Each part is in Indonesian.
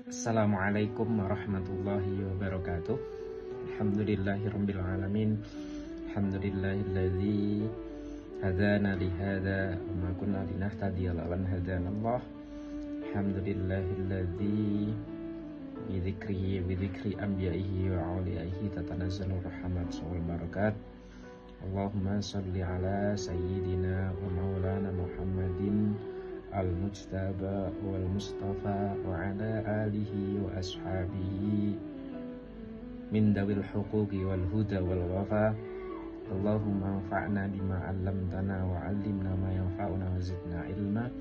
Assalamualaikum warahmatullahi wabarakatuh. Alhamdulillahirabbil alamin. Alhamdulillahilladzi hadana li hadza wa ma kunna linahtadiya laula an hadanallah. Alhamdulillahilladzi bi dzikri anbiya'ihi wa awliyaihi tatanazzalu rahmat wal barakat. Allahumma shalli ala sayyidina wa maulana Muhammadin al-mujtaba wal mustafa wa ala alihi wa ashabihi min dawil huquqi wal huda wal wafa. Allahumma anfa'na bima 'allamtana wa 'allimna ma yanfa'una wa zidna ilma.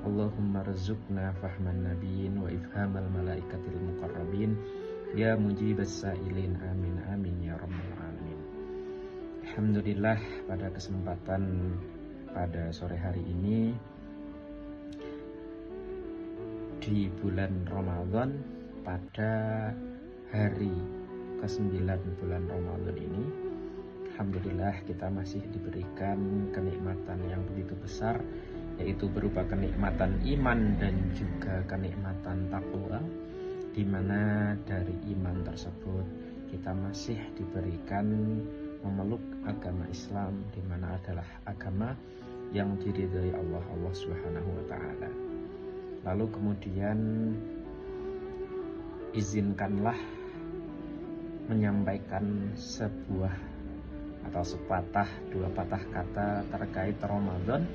Allahumma rzuqna fahman nabiyyin wa ifhamal malaikatil muqarrabin ya mujibas sa'ilin amin amin ya rabbal alamin. Alhamdulillah, pada kesempatan pada sore hari ini di bulan Ramadan, pada hari ke-9 bulan Ramadan ini, alhamdulillah kita masih diberikan kenikmatan yang begitu besar, yaitu berupa kenikmatan iman dan juga kenikmatan takwa, di mana dari iman tersebut kita masih diberikan memeluk agama Islam, di mana adalah agama yang diridhai Allah Subhanahu wa taala. Lalu kemudian izinkanlah menyampaikan sebuah atau dua patah kata terkait Ramadan.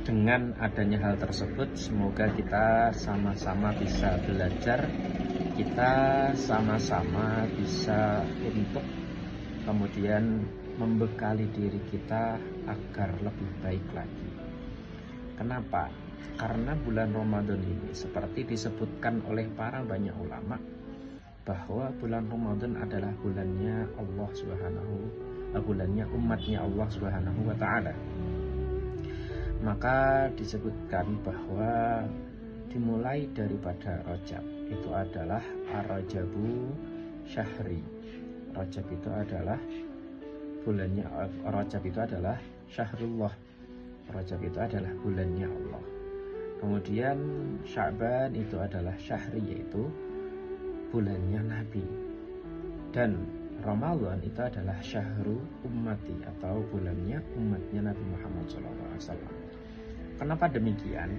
Dengan adanya hal tersebut, semoga kita sama-sama bisa belajar, kita sama-sama bisa untuk kemudian membekali diri kita agar lebih baik lagi. Kenapa? Karena bulan Ramadan ini seperti disebutkan oleh para banyak ulama bahwa bulan Ramadan adalah bulannya Allah bulannya umatnya Allah Subhanahu wa taala. Maka disebutkan bahwa dimulai daripada Rajab itu adalah Ar-Rajabu Syahri. Rajab itu adalah bulannya, Rajab itu adalah Syahrullah. Rajab itu adalah bulannya Allah. Kemudian Sya'ban itu adalah Syahri, yaitu bulannya Nabi. Dan Ramadan itu adalah Syahru Ummati, atau bulannya umatnya Nabi Muhammad SAW. Kenapa demikian?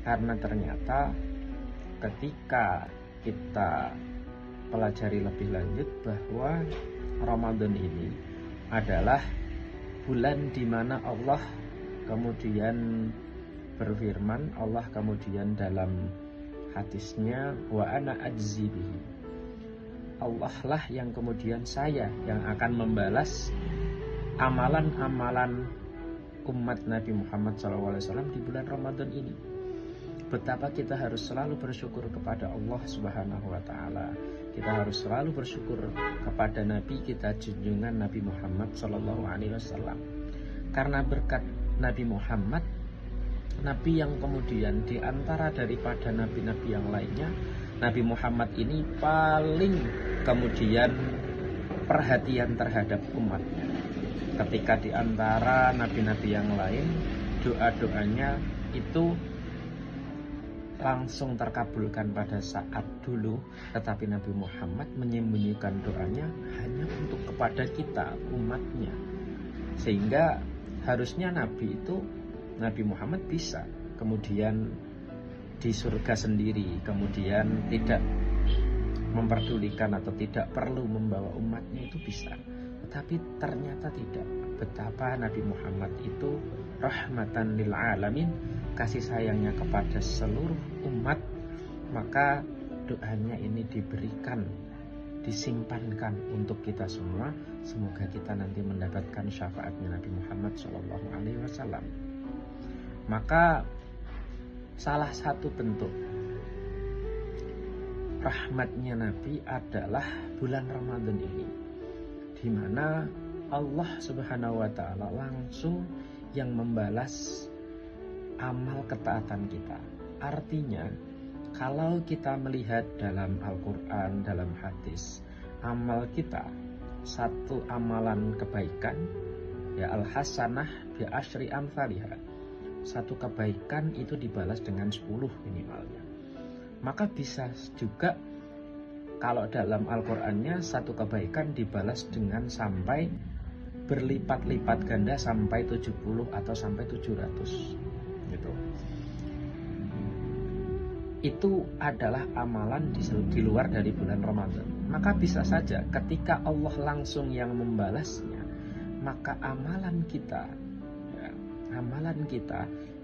Karena ternyata ketika kita pelajari lebih lanjut bahwa Ramadan ini adalah bulan di mana Allah kemudian berfirman, Allah kemudian dalam hadisnya, wa ana ajzi bihi, Allah lah yang kemudian saya yang akan membalas amalan-amalan umat Nabi Muhammad SAW di bulan Ramadan ini. Betapa kita harus selalu bersyukur kepada Allah Subhanahu wa taala. Kita harus selalu bersyukur kepada Nabi kita, junjungan Nabi Muhammad SAW. Karena berkat Nabi Muhammad, Nabi yang kemudian diantara daripada nabi-nabi yang lainnya, Nabi Muhammad ini paling kemudian perhatian terhadap umatnya. Ketika diantara nabi-nabi yang lain, doa-doanya itu langsung terkabulkan pada saat dulu, tetapi Nabi Muhammad menyembunyikan doanya hanya untuk kepada kita, umatnya. Sehingga harusnya Nabi Muhammad bisa kemudian di surga sendiri, kemudian tidak memperdulikan atau tidak perlu membawa umatnya, itu bisa. Tetapi ternyata tidak. Betapa Nabi Muhammad itu rahmatan lil alamin, kasih sayangnya kepada seluruh umat. Maka doanya ini diberikan, disimpankan untuk kita semua. Semoga kita nanti mendapatkan syafaatnya Nabi Muhammad SAW. Maka salah satu bentuk rahmatnya Nabi adalah bulan Ramadan ini, di mana Allah Subhanahu wa taala langsung yang membalas amal ketaatan kita. Artinya, kalau kita melihat dalam Al-Quran, dalam hadis, amal kita, satu amalan kebaikan, ya al-hasanah bi asyri amsalihah, satu kebaikan itu dibalas dengan 10 minimalnya. Maka bisa juga kalau dalam Al-Qur'annya satu kebaikan dibalas dengan sampai berlipat-lipat ganda sampai 70 atau sampai 700 gitu. Itu adalah amalan di luar dari bulan Ramadan. Maka bisa saja ketika Allah langsung yang membalasnya, maka amalan kita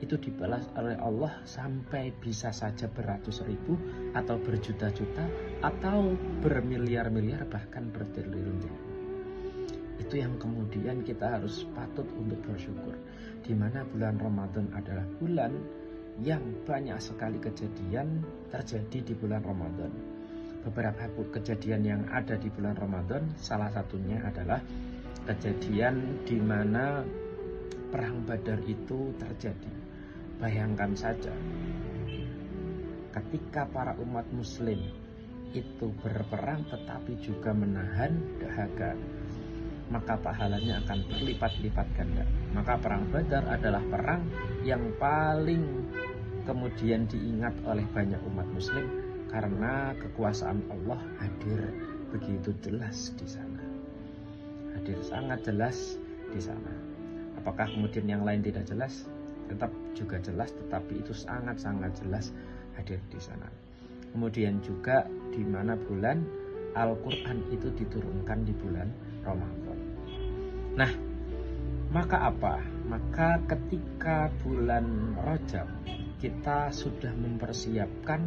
itu dibalas oleh Allah sampai bisa saja beratus ribu atau berjuta-juta atau bermiliar-miliar bahkan bertriliun-triliun. Itu yang kemudian kita harus patut untuk bersyukur, di mana bulan Ramadan adalah bulan yang banyak sekali kejadian terjadi di bulan Ramadan. Beberapa kejadian yang ada di bulan Ramadan, salah satunya adalah kejadian di mana perang Badar itu terjadi. Bayangkan saja, ketika para umat muslim itu berperang tetapi juga menahan dahaga, maka pahalanya akan berlipat-lipat ganda. Maka perang Badar adalah perang yang paling kemudian diingat oleh banyak umat muslim karena kekuasaan Allah hadir begitu jelas di sana. Hadir sangat jelas di sana. Apakah kemudian yang lain tidak jelas? Tetap juga jelas, tetapi itu sangat-sangat jelas hadir di sana. Kemudian juga di mana bulan Al-Quran itu diturunkan di bulan Ramadan. Nah, maka apa? Maka ketika bulan Rajab kita sudah mempersiapkan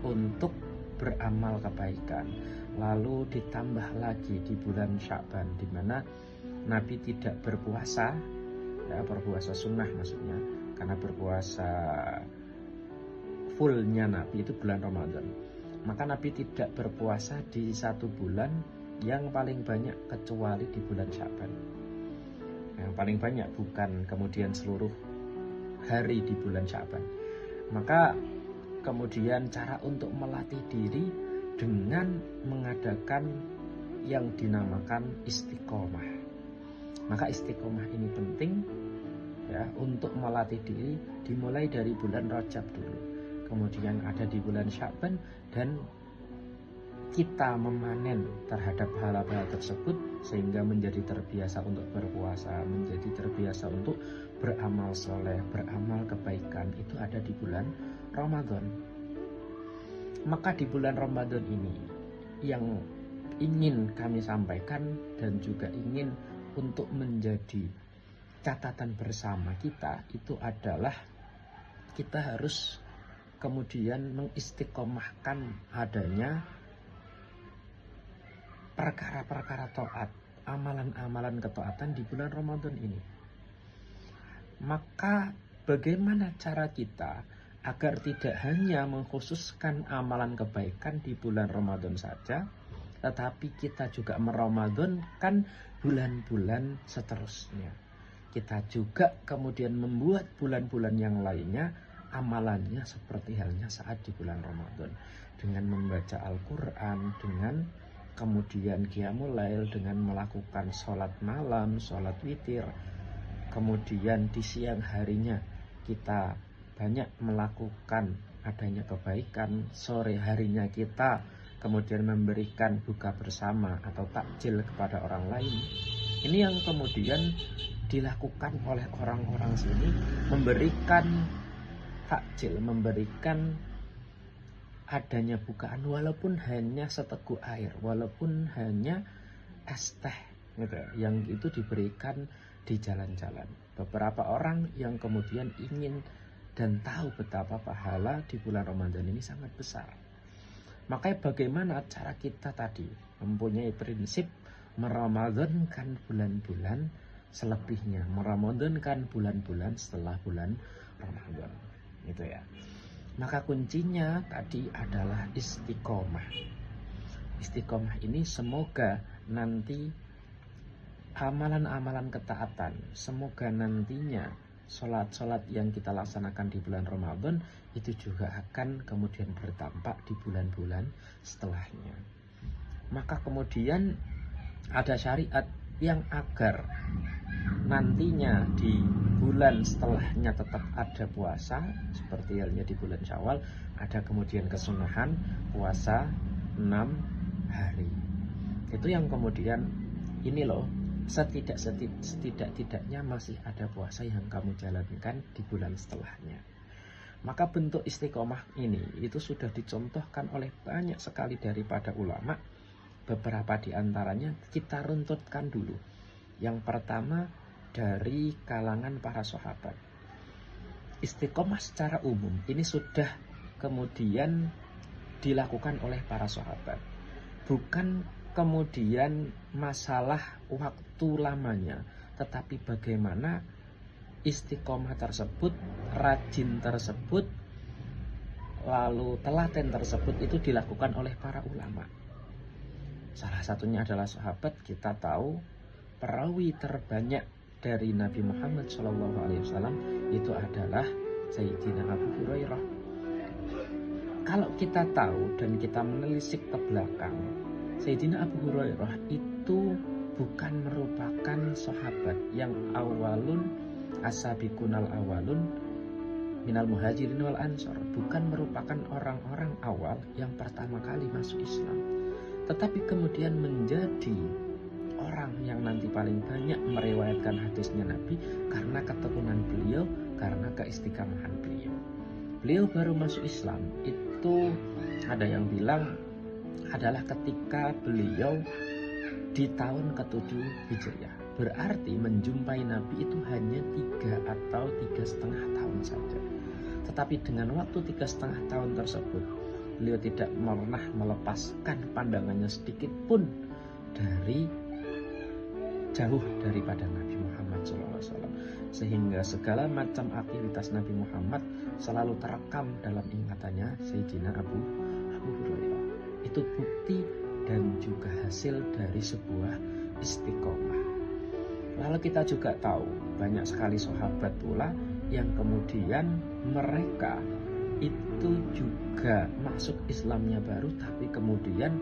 untuk beramal kebaikan. Lalu ditambah lagi di bulan Sya'ban, di mana Nabi tidak berpuasa, ya, berpuasa sunnah maksudnya, karena berpuasa fullnya Nabi itu bulan Ramadan. Maka Nabi tidak berpuasa di satu bulan yang paling banyak kecuali di bulan Sya'ban. Yang paling banyak, bukan kemudian seluruh hari di bulan Sya'ban. Maka kemudian cara untuk melatih diri dengan mengadakan yang dinamakan istiqomah. Maka istiqomah ini penting ya untuk melatih diri, dimulai dari bulan Rajab dulu. Kemudian ada di bulan Sya'ban, dan kita memanen terhadap hal-hal tersebut sehingga menjadi terbiasa untuk berpuasa, menjadi terbiasa untuk beramal soleh, beramal kebaikan. Itu ada di bulan Ramadan. Maka di bulan Ramadan ini yang ingin kami sampaikan dan juga ingin untuk menjadi catatan bersama kita, itu adalah kita harus kemudian mengistiqomahkan adanya perkara-perkara taat, amalan-amalan ketaatan di bulan Ramadan ini. Maka bagaimana cara kita agar tidak hanya mengkhususkan amalan kebaikan di bulan Ramadan saja, tetapi kita juga meramadankan bulan-bulan seterusnya. Kita juga kemudian membuat bulan-bulan yang lainnya amalannya seperti halnya saat di bulan Ramadan, dengan membaca Al-Quran, dengan kemudian qiyamul lail, dengan melakukan sholat malam, sholat witir. Kemudian di siang harinya kita banyak melakukan adanya kebaikan, sore harinya kita kemudian memberikan buka bersama atau takjil kepada orang lain. Ini yang kemudian dilakukan oleh orang-orang sini, memberikan takjil, memberikan adanya bukaan walaupun hanya seteguk air, walaupun hanya es teh gitu, yang itu diberikan di jalan-jalan. Beberapa orang yang kemudian ingin dan tahu betapa pahala di bulan Ramadan ini sangat besar. Makanya bagaimana cara kita tadi mempunyai prinsip meramadankan bulan-bulan selebihnya, meramadankan bulan-bulan setelah bulan Ramadan, gitu ya. Maka kuncinya tadi adalah istiqomah. Istiqomah ini semoga nanti amalan-amalan ketaatan, semoga nantinya sholat-sholat yang kita laksanakan di bulan Ramadan itu juga akan kemudian berdampak di bulan-bulan setelahnya. Maka kemudian ada syariat yang agar nantinya di bulan setelahnya tetap ada puasa, seperti halnya di bulan Syawal ada kemudian kesunahan puasa 6 hari. Itu yang kemudian ini loh, setidak-tidaknya masih ada puasa yang kamu jalankan di bulan setelahnya. Maka bentuk istiqomah ini itu sudah dicontohkan oleh banyak sekali daripada ulama. Beberapa di antaranya kita runtutkan dulu. Yang pertama dari kalangan para sahabat. Istiqomah secara umum ini sudah kemudian dilakukan oleh para sahabat. Bukan kemudian masalah waktu lamanya, tetapi bagaimana istiqomah tersebut, rajin tersebut, lalu telaten tersebut itu dilakukan oleh para ulama. Salah satunya adalah sahabat. Kita tahu perawi terbanyak dari Nabi Muhammad SAW itu adalah Sayyidina Abu Hurairah. Kalau kita tahu dan kita menelisik ke belakang, Sayyidina Abu Hurairah itu bukan merupakan sahabat yang awalun as-sabiqunal awalun minal muhajirin wal ansor, bukan merupakan orang-orang awal yang pertama kali masuk Islam, tetapi kemudian menjadi orang yang nanti paling banyak meriwayatkan hadisnya Nabi karena ketekunan beliau, karena keistiqamahan beliau. Beliau baru masuk Islam itu ada yang bilang adalah ketika beliau di tahun ke-7 Hijriah. Berarti menjumpai Nabi itu hanya 3 atau 3,5 tahun saja. Tetapi dengan waktu 3,5 tahun tersebut, beliau tidak pernah melepaskan pandangannya sedikit pun dari jauh daripada Nabi Muhammad SAW, sehingga segala macam aktivitas Nabi Muhammad selalu terekam dalam ingatannya Sayyidina Abu Hurairah. Itu bukti dan juga hasil dari sebuah istiqomah. Lalu kita juga tahu banyak sekali sahabat pula yang kemudian mereka itu juga masuk Islamnya baru, tapi kemudian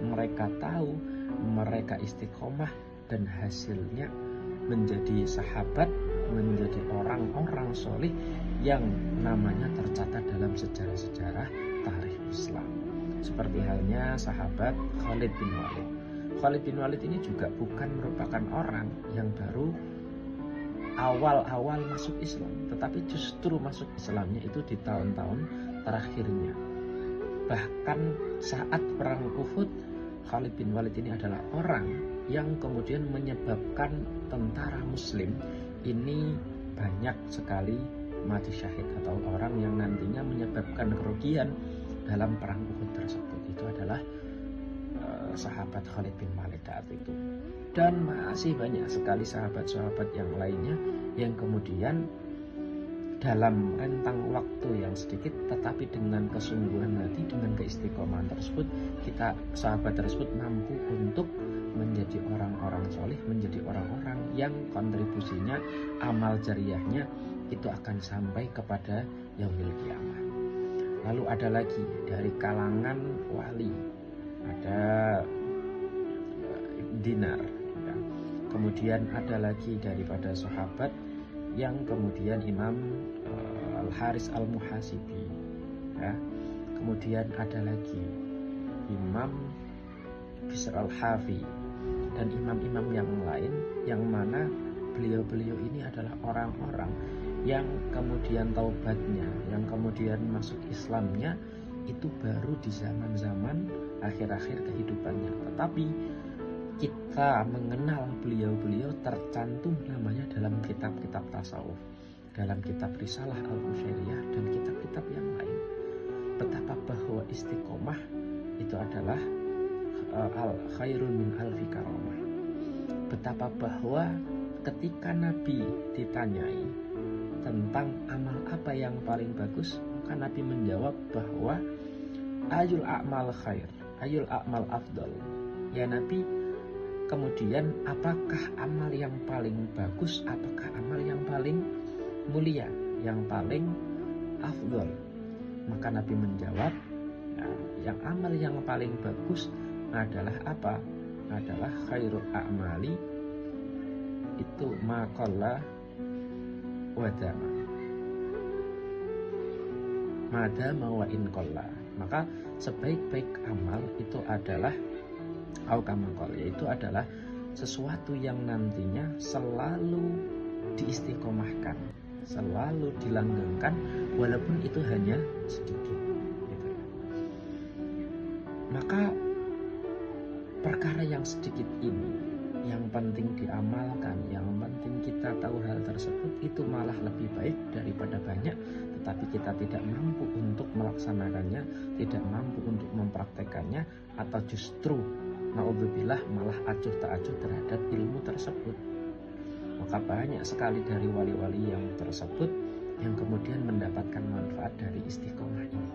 mereka tahu, mereka istiqomah dan hasilnya menjadi sahabat, menjadi orang-orang solih yang namanya tercatat dalam sejarah-sejarah tarikh Islam. Seperti halnya sahabat Khalid bin Walid. Khalid bin Walid ini juga bukan merupakan orang yang baru awal-awal masuk Islam, tetapi justru masuk Islamnya itu di tahun-tahun terakhirnya. Bahkan saat perang Uhud, Khalid bin Walid ini adalah orang yang kemudian menyebabkan tentara muslim ini banyak sekali mati syahid, atau orang yang nantinya menyebabkan kerugian dalam perang Uhud tersebut. Itu adalah sahabat Khalid bin Walid saat itu. Dan masih banyak sekali sahabat-sahabat yang lainnya yang kemudian dalam rentang waktu yang sedikit tetapi dengan kesungguhan hati, dengan keistiqomahan tersebut, sahabat tersebut mampu untuk menjadi orang-orang soleh, menjadi orang-orang yang kontribusinya, amal jariahnya itu akan sampai kepada yaumil qiyamah. Lalu ada lagi dari kalangan wali, ada Dinar ya. Kemudian ada lagi daripada sahabat yang kemudian Imam Al-Haris Al-Muhasibi ya. Kemudian ada lagi Imam Bishr Al-Hafi dan imam-imam yang lain, yang mana beliau-beliau ini adalah orang-orang yang kemudian taubatnya, yang kemudian masuk Islamnya itu baru di zaman-zaman akhir-akhir kehidupannya. Tetapi kita mengenal beliau-beliau tercantum namanya dalam kitab-kitab tasawuf, dalam kitab Risalah Al-Qushairiyah dan kitab-kitab yang lain. Betapa bahwa istiqomah itu adalah al-khairun min alfi karamah. Betapa bahwa ketika Nabi ditanyai tentang amal apa yang paling bagus, maka Nabi menjawab bahwa ayul a'mal khair, ayul a'mal afdal. Ya Nabi, kemudian apakah amal yang paling bagus, apakah amal yang paling mulia, yang paling afdal? Maka Nabi menjawab, yang amal yang paling bagus adalah apa? Adalah khairul a'mali itu maqalla wadama, madama wa in qalla. Maka sebaik-baik amal itu adalah aukamakol, yaitu adalah sesuatu yang nantinya selalu diistiqomahkan, selalu dilanggengkan, walaupun itu hanya sedikit gitu. Maka perkara yang sedikit ini yang penting diamalkan, yang penting kita tahu hal tersebut, itu malah lebih baik daripada banyak tetapi kita tidak mampu untuk melaksanakannya, tidak mampu untuk mempraktekannya, atau justru naudzubillah malah acuh tak acuh terhadap ilmu tersebut. Maka banyak sekali dari wali-wali yang tersebut yang kemudian mendapatkan manfaat dari istiqomah ini.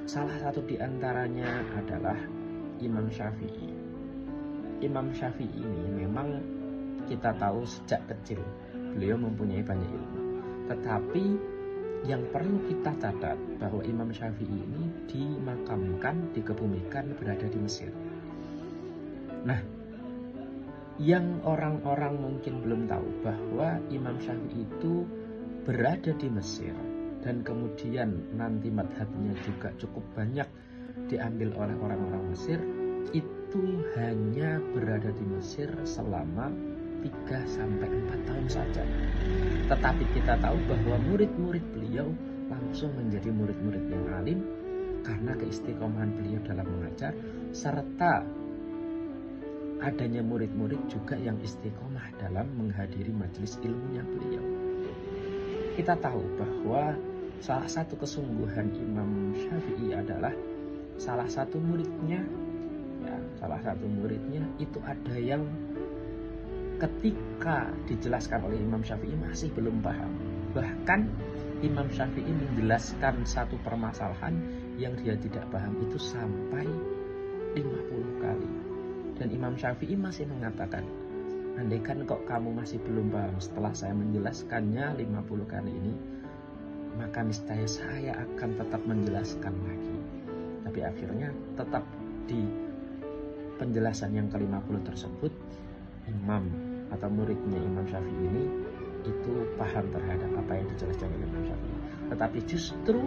Salah satu di antaranya adalah Imam Syafi'i. Imam Syafi'i ini memang kita tahu sejak kecil beliau mempunyai banyak ilmu. Tetapi yang perlu kita catat bahwa Imam Syafi'i ini dimakamkan, dikebumikan berada di Mesir. Nah, yang orang-orang mungkin belum tahu bahwa Imam Syafi'i itu berada di Mesir dan kemudian nanti madhabnya juga cukup banyak diambil oleh orang-orang Mesir, itu hanya berada di Mesir selama 3-4 tahun saja. Tetapi kita tahu bahwa murid-murid beliau langsung menjadi murid-murid yang alim karena keistiqomahan beliau dalam mengajar, serta adanya murid-murid juga yang istiqomah dalam menghadiri majelis ilmunya beliau. Kita tahu bahwa salah satu kesungguhan Imam Syafi'i adalah salah satu muridnya itu ada yang ketika dijelaskan oleh Imam Syafi'i masih belum paham. Bahkan Imam Syafi'i menjelaskan satu permasalahan yang dia tidak paham itu sampai 50 kali. Dan Imam Syafi'i masih mengatakan, andaikan kok kamu masih belum paham setelah saya menjelaskannya 50 kali ini, maka niscaya saya akan tetap menjelaskan lagi. Tapi akhirnya tetap di penjelasan yang ke-50 tersebut, imam atau muridnya Imam Syafi'i ini itu paham terhadap apa yang dijelaskan oleh Imam Syafi'i. Tetapi justru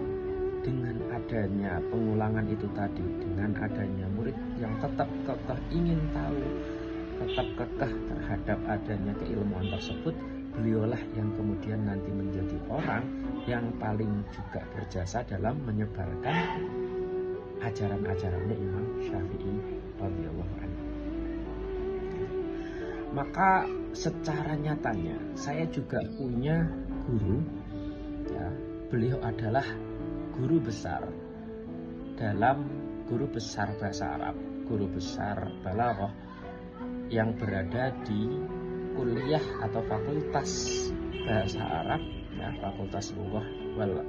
dengan adanya pengulangan itu tadi, dengan adanya murid yang tetap kekeh ingin tahu, tetap kekeh terhadap adanya keilmuan tersebut, beliaulah yang kemudian nanti menjadi orang yang paling juga berjasa dalam menyebarkan ajaran-ajarannya Imam Syafi'i radhiyallahu anhu. Maka secara nyatanya saya juga punya guru, ya, beliau adalah guru besar bahasa Arab, guru besar balaghah yang berada di kuliah atau fakultas bahasa Arab, ya, fakultas lughah wal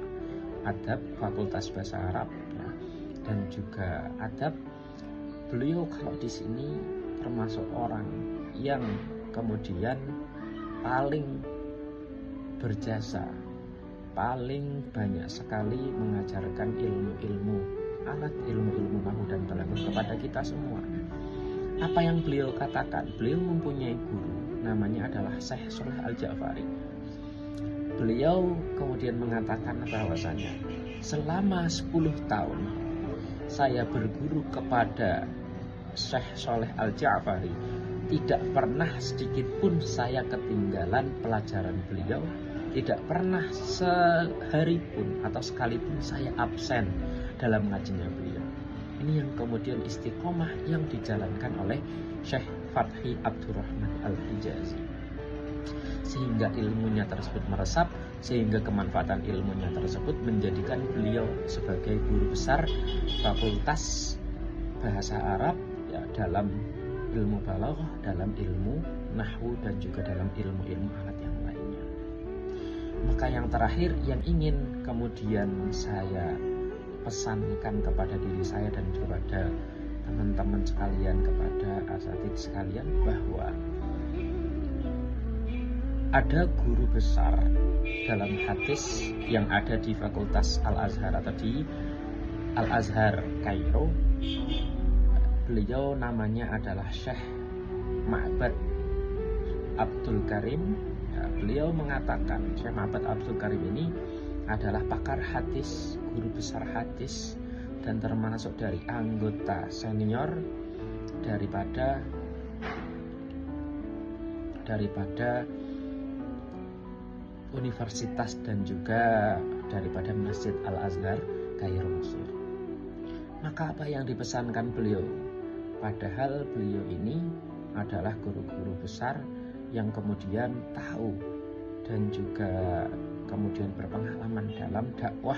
adab, fakultas bahasa Arab, ya, dan juga adab. Beliau kalau di sini termasuk orang yang kemudian paling berjasa, paling banyak sekali mengajarkan ilmu-ilmu alat, ilmu-ilmu nahwu dan balaghah kepada kita semua. Apa yang beliau katakan? Beliau mempunyai guru, namanya adalah Syekh Shalih Al-Ja'fari. Beliau kemudian mengatakan bahwasanya selama 10 tahun saya berguru kepada Syekh Shalih Al-Ja'fari, tidak pernah sedikit pun saya ketinggalan pelajaran beliau, tidak pernah sehari pun atau sekalipun saya absen dalam ngajinya beliau. Ini yang kemudian istiqomah yang dijalankan oleh Syekh Fathi Abdurrahman Al-Hijazi, sehingga ilmunya tersebut meresap, sehingga kemanfaatan ilmunya tersebut menjadikan beliau sebagai guru besar fakultas bahasa Arab, ya, dalam ilmu balaghah, dalam ilmu nahwu dan juga dalam ilmu-ilmu alat yang lainnya. Maka yang terakhir yang ingin kemudian saya pesankan kepada diri saya dan kepada teman-teman sekalian, kepada asatidz sekalian, bahwa ada guru besar dalam hadis yang ada di Fakultas Al-Azhar atau di Al-Azhar Kairo. Beliau namanya adalah Syekh Ma'bad Abdul Karim, ya, beliau mengatakan, Syekh Muhammad Abdul Karim ini adalah pakar hadis, guru besar hadis, dan termasuk dari anggota senior daripada universitas dan juga daripada Masjid Al-Azhar Kairo, Mesir. Maka apa yang dipesankan beliau? Padahal beliau ini adalah guru-guru besar yang kemudian tahu dan juga kemudian berpengalaman dalam dakwah,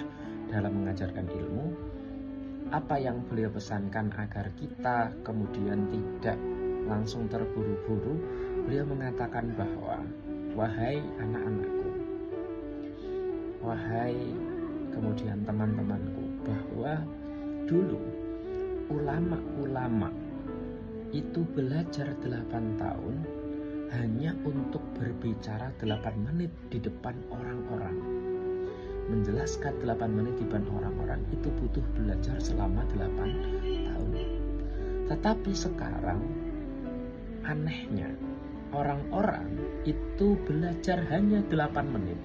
dalam mengajarkan ilmu. Apa yang beliau pesankan agar kita kemudian tidak langsung terburu-buru, beliau mengatakan bahwa wahai anak-anakku, wahai kemudian teman-temanku, bahwa dulu ulama-ulama itu belajar 8 tahun hanya untuk berbicara 8 menit di depan orang-orang. Menjelaskan 8 menit di depan orang-orang itu butuh belajar selama 8 tahun. Tetapi sekarang anehnya orang-orang itu belajar hanya 8 menit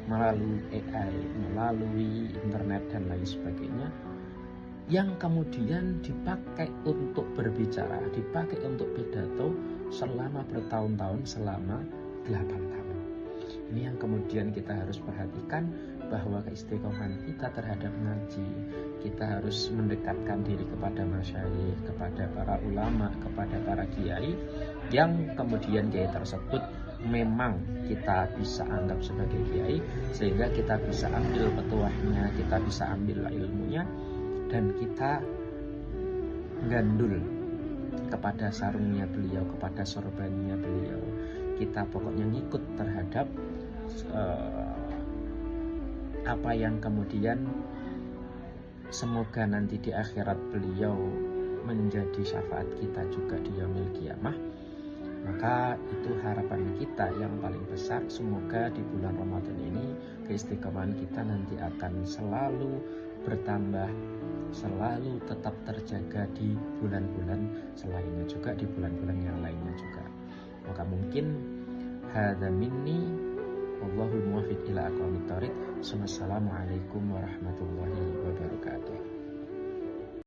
melalui AI, melalui internet dan lain sebagainya, yang kemudian dipakai untuk berbicara, dipakai untuk pidato selama bertahun-tahun, selama 8 tahun. Ini yang kemudian kita harus perhatikan, bahwa keistiqomahan kita terhadap ngaji, kita harus mendekatkan diri kepada masyayikh, kepada para ulama, kepada para kiai, yang kemudian kiai tersebut memang kita bisa anggap sebagai kiai, sehingga kita bisa ambil petuahnya, kita bisa ambil ilmunya, dan kita gandul kepada sarungnya beliau, kepada sorbannya beliau. Kita pokoknya ngikut terhadap apa yang kemudian semoga nanti di akhirat beliau menjadi syafaat kita juga di yaumil qiyamah. Maka itu harapan kita yang paling besar, semoga di bulan Ramadan ini keistiqomahan kita nanti akan selalu bertambah, selalu tetap terjaga di bulan-bulan selainnya juga, di bulan-bulan yang lainnya juga. Maka mungkin hadza minni wallahul muwaffiq ila aqwamit thoriq. Wassalamualaikum warahmatullahi wabarakatuh.